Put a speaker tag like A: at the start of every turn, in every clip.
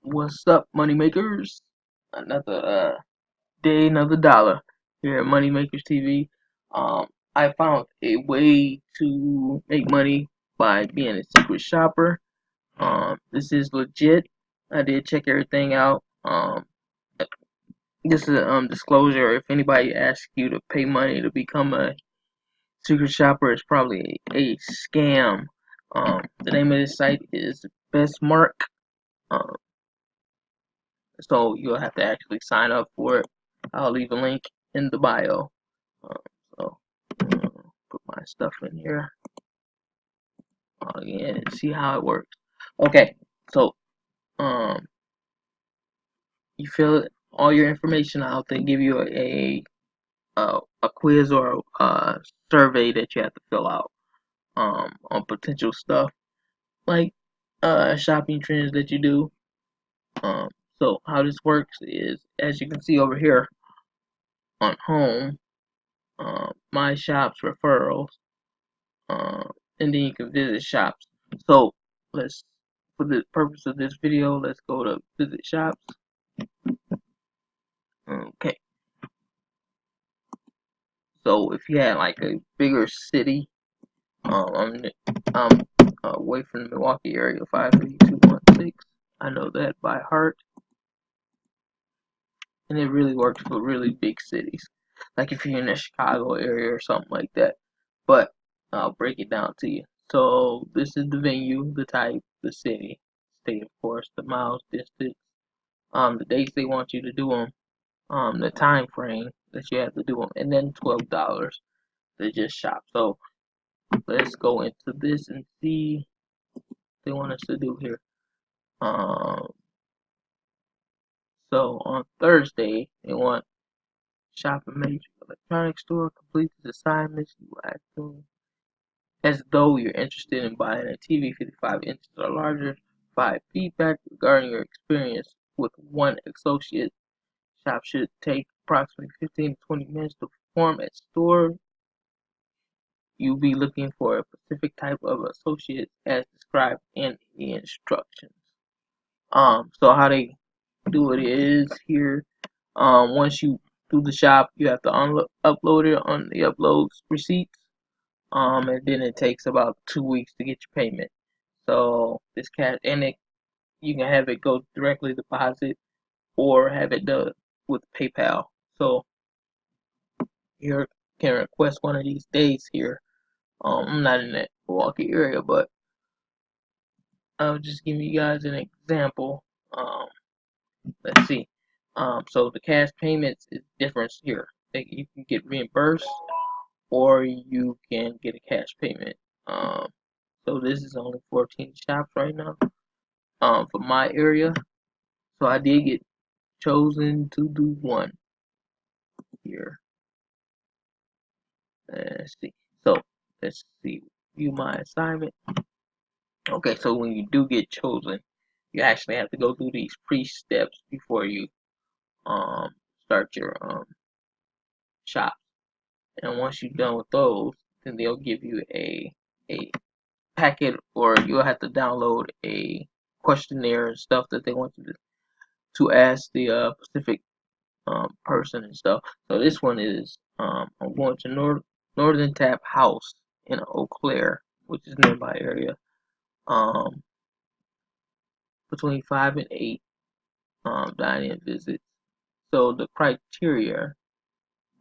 A: What's up, moneymakers? Another day, another dollar here at Moneymakers TV. I found a way to make money by being a secret shopper. This is legit. I did check everything out. This is a disclosure. If anybody asks you to pay money to become a secret shopper, it's probably a scam. The name of this site is BestMark. Um, So you'll have to actually sign up for it. I'll leave a link in the bio. Um, so put my stuff in here. Yeah, and see how it works. Okay, so um, you fill all your information out. They give you a quiz or a survey that you have to fill out on potential stuff like shopping trends that you do. Um, so how this works is, as you can see over here on home, my shops referrals, and then you can visit shops. So let's, for the purpose of this video, let's go to visit shops. Okay, so if you had like a bigger city, I'm away from the Milwaukee area, 53216. I know that by heart, and it really works for really big cities, like if you're in the Chicago area or something like that. But I'll break it down to you. So this is the venue, the type, the city, state, of course, the miles, distance, the dates they want you to do them, the time frame that you have to do them, and then $12 to just shop. So let's go into this and see what they want us to do here. Um, so on Thursday, they want shop a major electronics store, complete the assignments you act on as though you're interested in buying a TV 55 inches or larger. Provide feedback regarding your experience with one associate. Shop should take approximately 15 to 20 minutes to perform at store. You'll be looking for a specific type of associate as described in the instructions. So how they do it is here. Once you do the shop, you have to upload it on the uploads receipts. And then it takes about 2 weeks to get your payment. So this cash, and you can have it go directly deposit or have it done with PayPal. So you can request one of these days here. I'm not in that Milwaukee area, but I'll just give you guys an example. Let's see. So the cash payments is different here. You can get reimbursed or you can get a cash payment. So this is only 14 shops right now. For my area. So I did get chosen to do one here. Let's see. So let's see. View my assignment. Okay, so when you do get chosen, you actually have to go through these pre-steps before you um start your shop. And once you're done with those, then they'll give you a packet, or you'll have to download a questionnaire and stuff that they want you to ask the specific person and stuff. So this one is I'm going to Northern Tap House in Eau Claire, which is nearby area. Um, between 5 and 8 dine-in visits. So the criteria,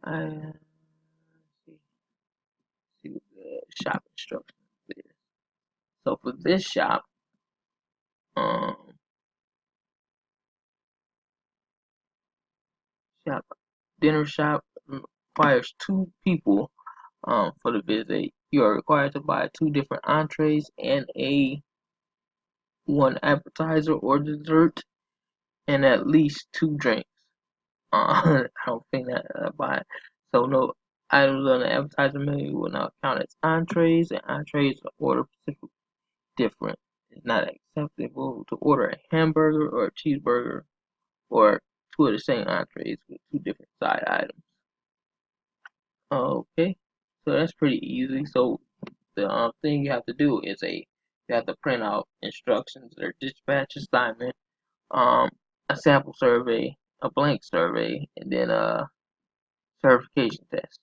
A: I see what the shop instructions is. So for this shop, um, shop dinner shop requires 2 people for the visit. You are required to buy 2 different entrees and one appetizer or dessert and at least 2 drinks. I don't think that by so no items on the appetizer menu will not count as entrees, and entrees are order specific different. It's not acceptable to order a hamburger or a cheeseburger or two of the same entrees with two different side items. Okay, so that's pretty easy. So the thing you have to do is you have to print out instructions or dispatch assignment, um, a sample survey, a blank survey, and then a certification test.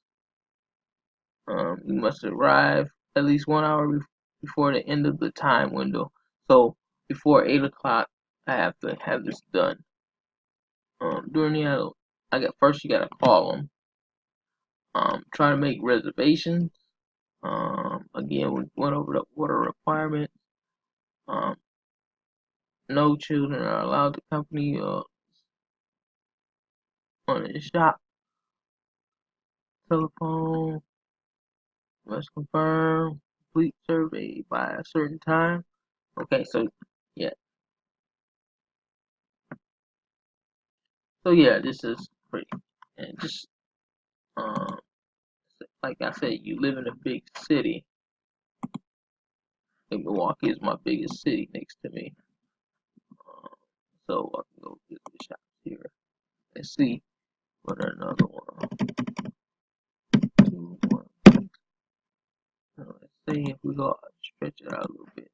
A: You must arrive at least 1 hour before the end of the time window. So before 8 o'clock, I have to have this done. During the first you gotta call them. Try to make reservations. Again, we went over the order requirements. No children are allowed to accompany on the shop. Telephone must confirm complete survey by a certain time. Okay, so yeah, this is pretty, and just um, like I said, you live in a big city. I think Milwaukee is my biggest city next to me. So I can go get the shops here. Let's see what another one. Two, one. Let's see if we go stretch it out a little bit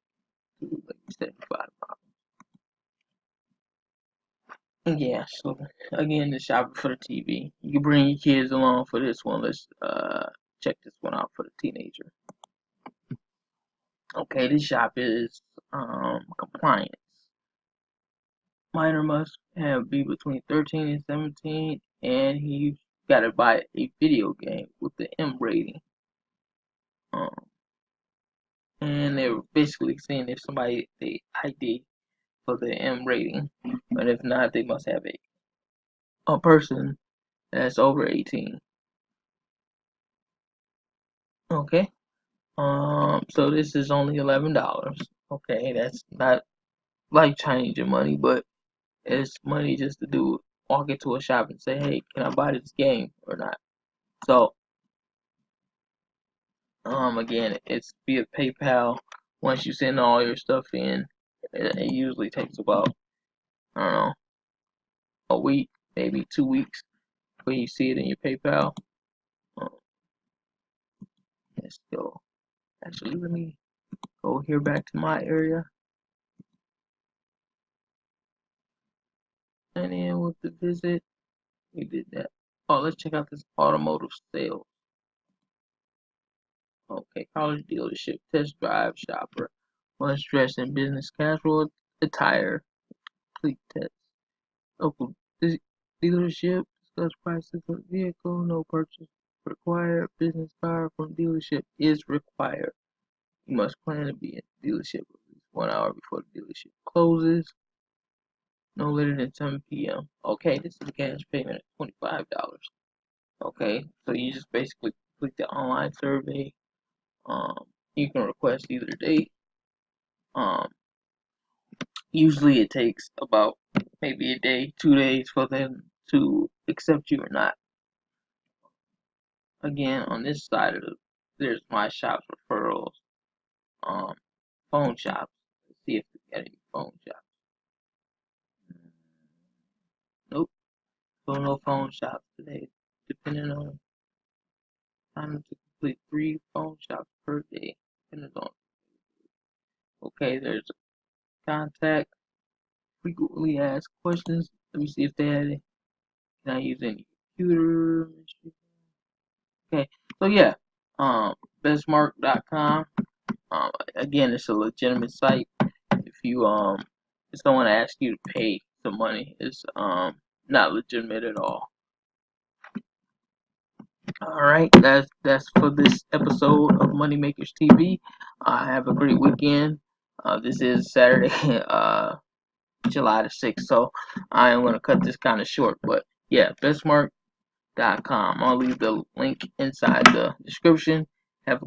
A: to like 75 miles. Yeah, so again, the shopping for the TV. You can bring your kids along for this one. Let's check this one out for the teenager. Okay, this shop is compliance. Minor must be between 13 and 17, and he got to buy a video game with the M rating. And they were basically saying if somebody they ID for the M rating, but if not, they must have a person that's over 18. Okay. So this is only $11. Okay, that's not life changing money, but it's money just to walk into a shop and say, hey, can I buy this game or not? So again, it's via PayPal. Once you send all your stuff in, it usually takes about, I don't know, a week, maybe 2 weeks when you see it in your PayPal. Let's go. Actually, let me go here back to my area. And then with the visit, we did that. Oh, let's check out this automotive sales. Okay, college dealership, test drive shopper. Must dress in business casual attire. Complete test. Local dealership. Discuss prices of vehicle. No purchase required. Business card from dealership is required. You must plan to be at the dealership at least 1 hour before the dealership closes. No later than 7 p.m. Okay, this is a cash payment of $25. Okay, so you just basically click the online survey. You can request either date. Usually it takes about maybe a day, 2 days for them to accept you or not. Again, on this side of there's my shop's referrals, phone shops. Let's see if we got any phone shops. Nope, so no phone shops today. Depending on time to complete 3 phone shops per day. Depending on. Okay, there's a contact. Frequently asked questions. Let me see if they had it. Can I use any computer? Okay, so yeah, bestmark.com. Again, it's a legitimate site. If someone asks you to pay some money, it's not legitimate at all. All right, that's for this episode of Moneymakers TV. Have a great weekend. This is Saturday, July the 6th, so I am going to cut this kind of short, but yeah, bestmark.com. I'll leave the link inside the description. Have a